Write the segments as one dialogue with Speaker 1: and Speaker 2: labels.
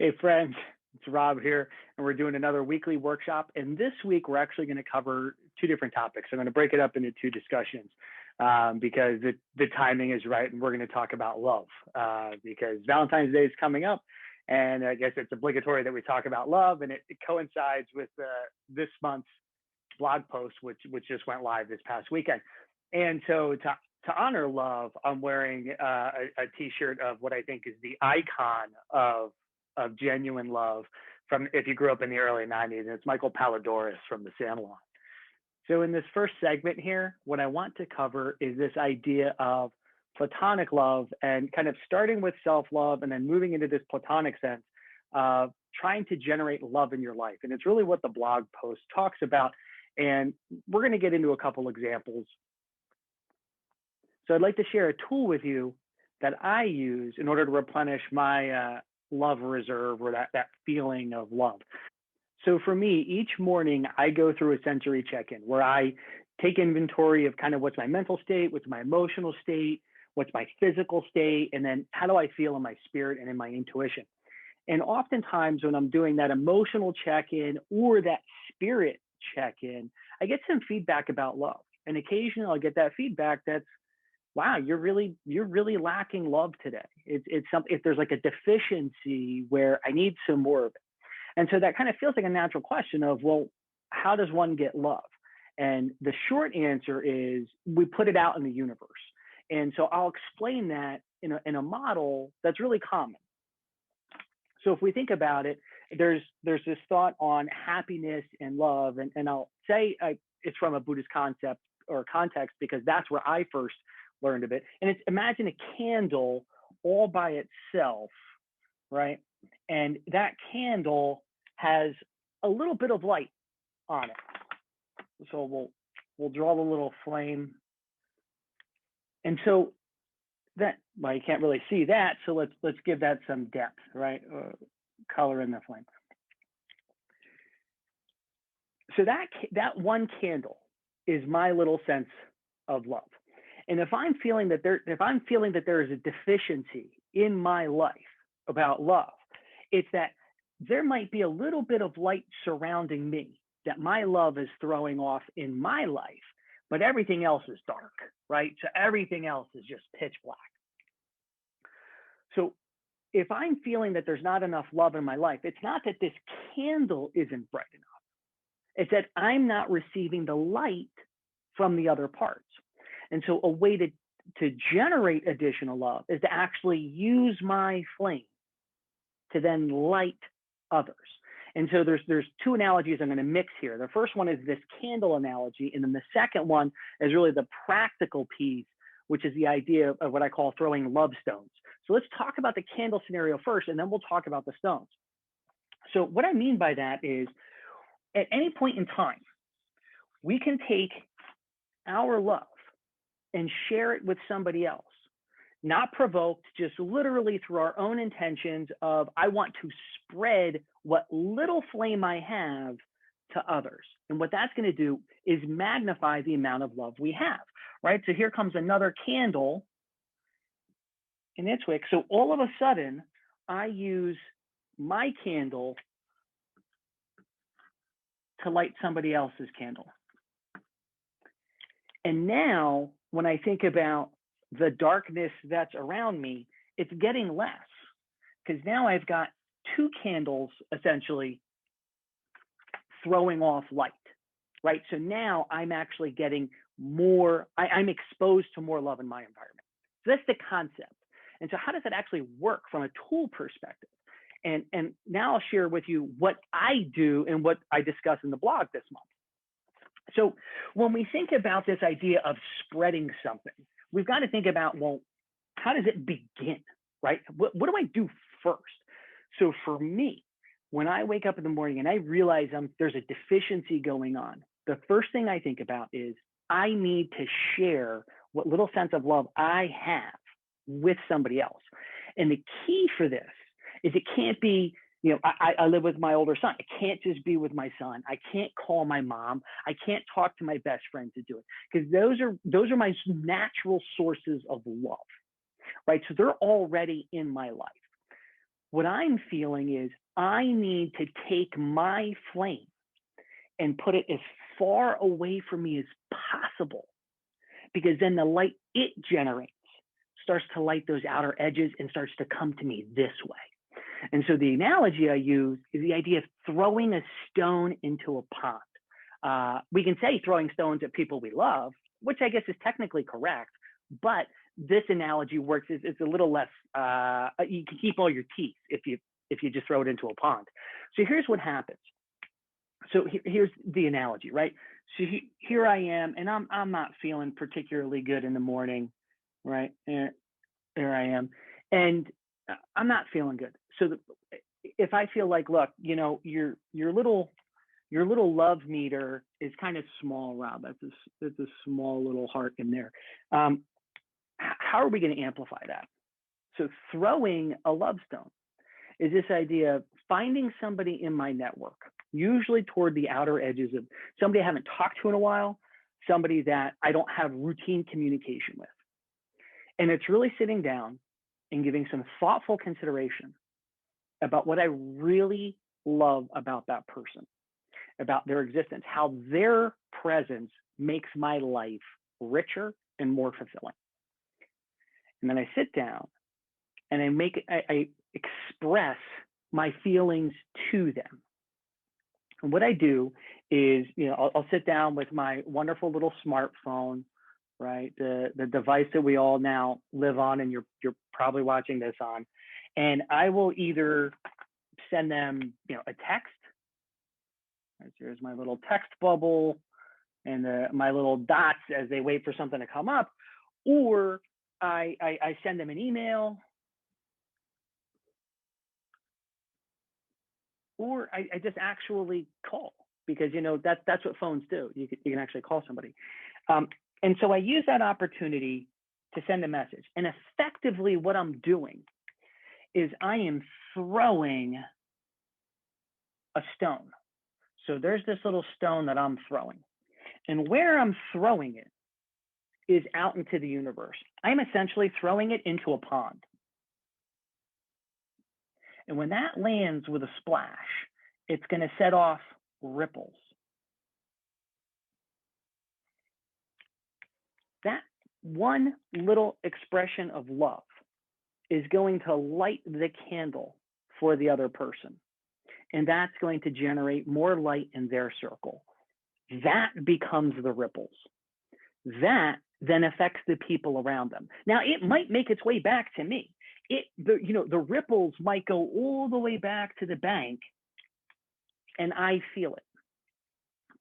Speaker 1: Hey friends, it's Rob here, and we're doing another weekly workshop. And this week, we're actually going to cover two different topics. I'm going to break it up into two discussions because the timing is right, and we're going to talk about love because Valentine's Day is coming up, and I guess it's obligatory that we talk about love, and it coincides with this month's blog post, which just went live this past weekend. And so to honor love, I'm wearing a T-shirt of what I think is the icon of genuine love from if you grew up in the early 90s, and it's Michael Palladores from the Sandlot. So in this first segment here, what I want to cover is this idea of platonic love and kind of starting with self-love and then moving into this platonic sense of trying to generate love in your life. And it's really what the blog post talks about. And we're going to get into a couple examples. So I'd like to share a tool with you that I use in order to replenish my love reserve or that feeling of love. So for me, each morning I go through a sensory check-in where I take inventory of kind of what's my mental state, what's my emotional state, what's my physical state, and then how do I feel in my spirit and in my intuition. And oftentimes when I'm doing that emotional check-in or that spirit check-in, I get some feedback about love. And occasionally I'll get that feedback that's, wow, you're really lacking love today. It's something, if there's like a deficiency where I need some more of it. And so that kind of feels like a natural question of, well, how does one get love? And the short answer is we put it out in the universe. And so I'll explain that in a model that's really common. So if we think about it, there's this thought on happiness and love. And I'll say it's from a Buddhist concept or context because that's where I first learned of it. And it's imagine a candle all by itself, right? And that candle has a little bit of light on it. So we'll draw the little flame. And so that, well, you can't really see that. So let's give that some depth, right? Color in the flame. So that one candle is my little sense of love. And if I'm feeling that there is a deficiency in my life about love, it's that there might be a little bit of light surrounding me that my love is throwing off in my life, but everything else is dark, right? So everything else is just pitch black. So if I'm feeling that there's not enough love in my life, it's not that this candle isn't bright enough. It's that I'm not receiving the light from the other parts. And so a way to generate additional love is to actually use my flame to then light others. And so there's two analogies I'm going to mix here. The first one is this candle analogy, and then the second one is really the practical piece, which is the idea of what I call throwing love stones. So let's talk about the candle scenario first, and then we'll talk about the stones. So what I mean by that is at any point in time, we can take our love and share it with somebody else, not provoked, just literally through our own intentions of, I want to spread what little flame I have to others. And what that's going to do is magnify the amount of love we have, right? So here comes another candle in its wick. So all of a sudden, I use my candle to light somebody else's candle. And now, when I think about the darkness that's around me, it's getting less because now I've got two candles essentially throwing off light, right? So now I'm actually getting more, I'm exposed to more love in my environment. So that's the concept. And so how does that actually work from a tool perspective? And now I'll share with you what I do and what I discuss in the blog this month. So when we think about this idea of spreading something, we've got to think about, well, how does it begin, right? What do I do first? So for me, when I wake up in the morning and I realize there's a deficiency going on, the first thing I think about is I need to share what little sense of love I have with somebody else. And the key for this is it can't be, I live with my older son. I can't just be with my son. I can't call my mom. I can't talk to my best friend to do it because those are my natural sources of love, right? So they're already in my life. What I'm feeling is I need to take my flame and put it as far away from me as possible, because then the light it generates starts to light those outer edges and starts to come to me this way. And so the analogy I use is the idea of throwing a stone into a pond. We can say throwing stones at people we love, which I guess is technically correct, but this analogy works. It's a little less. You can keep all your teeth if you just throw it into a pond. So here's what happens. So here's the analogy, right? So here I am, and I'm not feeling particularly good in the morning, right? There I am, and I'm not feeling good. So if I feel like, look, your little love meter is kind of small, Rob. That's a small little heart in there. How are we going to amplify that? So throwing a love stone is this idea of finding somebody in my network, usually toward the outer edges of somebody I haven't talked to in a while, somebody that I don't have routine communication with. And it's really sitting down and giving some thoughtful consideration about what I really love about that person, about their existence, how their presence makes my life richer and more fulfilling. And then I sit down and I express my feelings to them. And what I do is, I'll sit down with my wonderful little smartphone, right? The device that we all now live on, and you're probably watching this on, and I will either send them, a text. Right, so here's my little text bubble and my little dots as they wait for something to come up, or I send them an email, or I just actually call, because that's what phones do. You can actually call somebody, and so I use that opportunity to send a message. And effectively, what I'm doing is I am throwing a stone. So there's this little stone that I'm throwing, and where I'm throwing it is out into the universe. I'm essentially throwing it into a pond. And when that lands with a splash, it's going to set off ripples. That one little expression of love is going to light the candle for the other person. And that's going to generate more light in their circle. That becomes the ripples. That then affects the people around them. Now, it might make its way back to me. The ripples might go all the way back to the bank, and I feel it.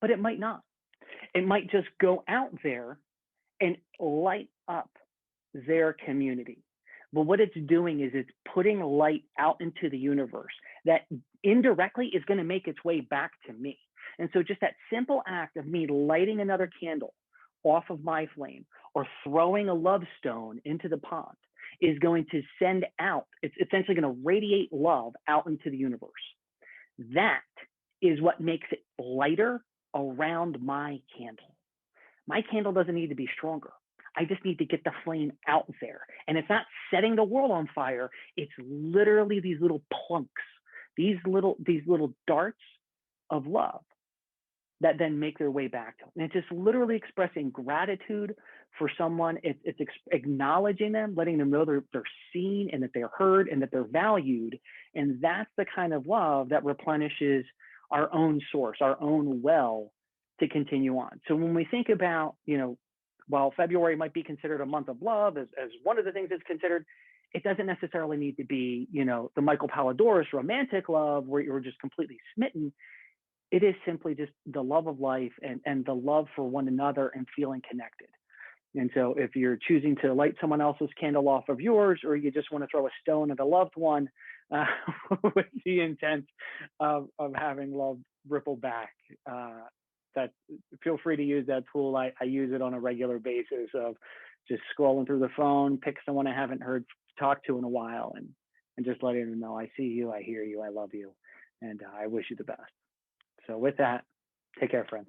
Speaker 1: But it might not. It might just go out there and light up their community. But what it's doing is it's putting light out into the universe that indirectly is going to make its way back to me. And so just that simple act of me lighting another candle off of my flame, or throwing a love stone into the pond, is going to send out, it's essentially going to radiate love out into the universe. That is what makes it lighter around my candle. My candle doesn't need to be stronger. I just need to get the flame out there. And it's not setting the world on fire. It's literally these little plunks, these little darts of love that then make their way back to them. And it's just literally expressing gratitude for someone. It's acknowledging them, letting them know they're seen and that they're heard and that they're valued. And that's the kind of love that replenishes our own source, our own well, to continue on. So when we think about, while February might be considered a month of love as one of the things that's considered, it doesn't necessarily need to be, the Michael Palladores romantic love where you're just completely smitten. It is simply just the love of life and the love for one another and feeling connected. And so if you're choosing to light someone else's candle off of yours, or you just want to throw a stone at a loved one with the intent of having love ripple back, that feel free to use that tool. I use it on a regular basis of just scrolling through the phone, pick someone I haven't talked to in a while, and just letting them know I see you, I hear you, I love you, and I wish you the best. So with that, take care, friends.